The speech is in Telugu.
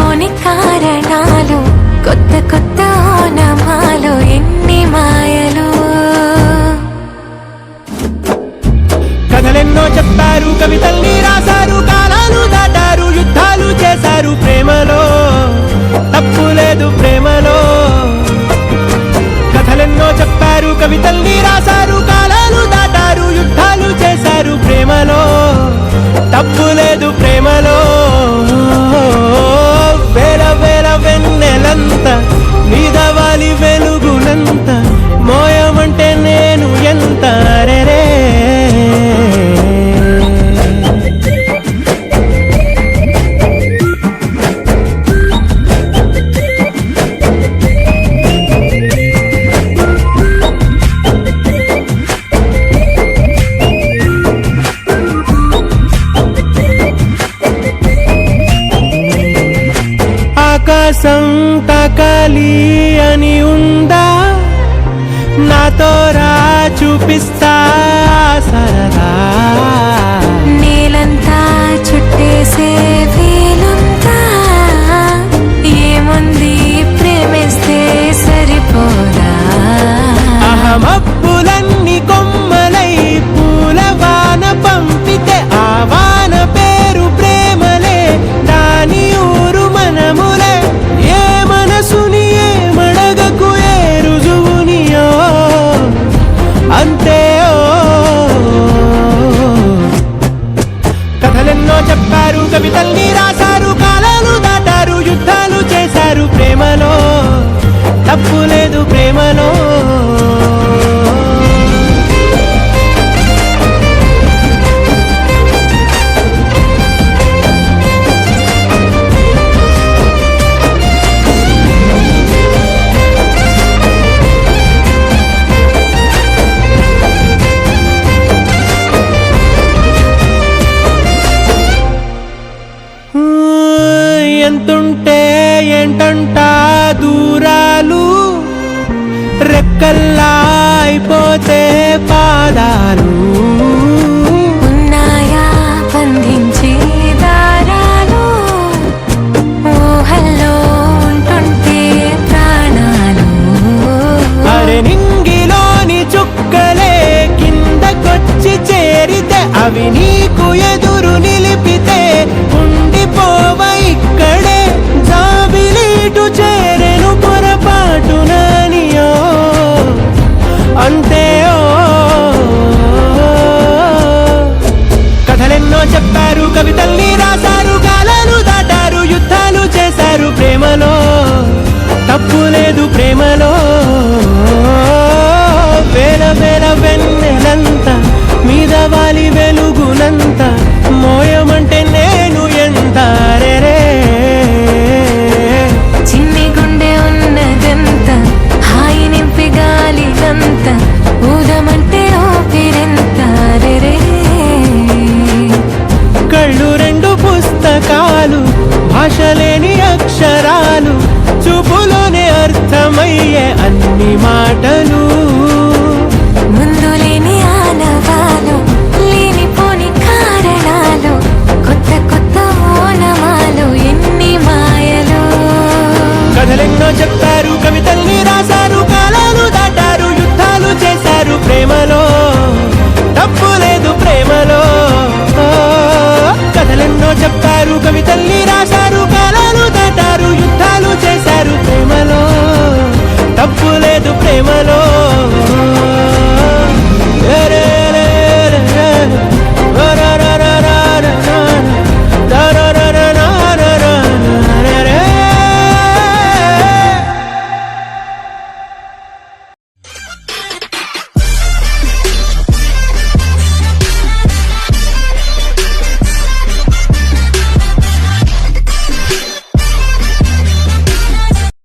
లేనిపోని కారణాలు, కొత్త కొత్త ఓనమాలు, ఎన్ని మాయలు. కథలెన్నో చెప్పారు, కవితల్ని రాశారు, కాలాలు దాటారు, యుద్ధాలు చేశారు ప్రేమలో, తప్పు లేదు ప్రేమలో. కథలెన్నో చెప్పారు, కవితల్ని రాశారు, కాలాలు దాటారు, యుద్ధాలు చేశారు ప్రేమలో, తప్పు లేదు ప్రేమలో. వేల వేల వెన్నెలంత మీద వాలి వెలుగునంత, మోయమంటే నేను ఎంత రే. ఆకాశం తాకాలి అని ఉందా, నాతో రా చూపిస్తా సరదా. నేలంతా చుట్టేసే వీలుందా, ఏముంది ప్రేమిస్తే సరిపోదా. అహమప్పులన్నీ కొమ్మలై పూలవాన పంపితే, ఆ వాన పేరు ప్రేమలే, దాని ఊరు మనములే. ఏ మనసుని ఏ మడగకు, ఏ రుజువునియో అంతే. కథలెన్నో చెప్పారు, కవితల్ని రాశారు, కాలాలు దాటారు, యుద్ధాలు చేశారు ప్రేమలో, తప్పు లేదు ప్రేమలో. ఎంతుంటే ఏంటంట దూరాలు, రెక్కల్లా అయిపోతే పాదాలు. ఉన్నాయా బంధించే దారాలు, ఊహల్లో ఉంటుంటే ప్రాణాలు. అరే నింగిలోని చుక్కలే కిందకొచ్చి చేరితే, అవి నీకు ఎదురు నిలిపితే ఉండిపోవ ఇక్కడే. జాబిలీటు చేరెను పొరపాటుననియో అంతే. కథలెన్నో చెప్పారు, కవితల్ని రాశారు, కాలాలు దాటారు, యుద్ధాలు చేశారు ప్రేమలో, తప్పు లేదు ప్రేమలో. వేల వేల వెన్నెలంత మీద వాలి వెలుగునంత, మోయమంటే నేను ఎంత రే. చిన్ని గుండె ఉన్నదంత, హాయి నింపి గాలినంత, ఊదమంటే ఊపిరెంత రే. కళ్ళు రెండు పుస్తకాలు, భాష లేని అక్షరాలు, చూపులోనే అర్థమయ్యే అన్ని మాటలు.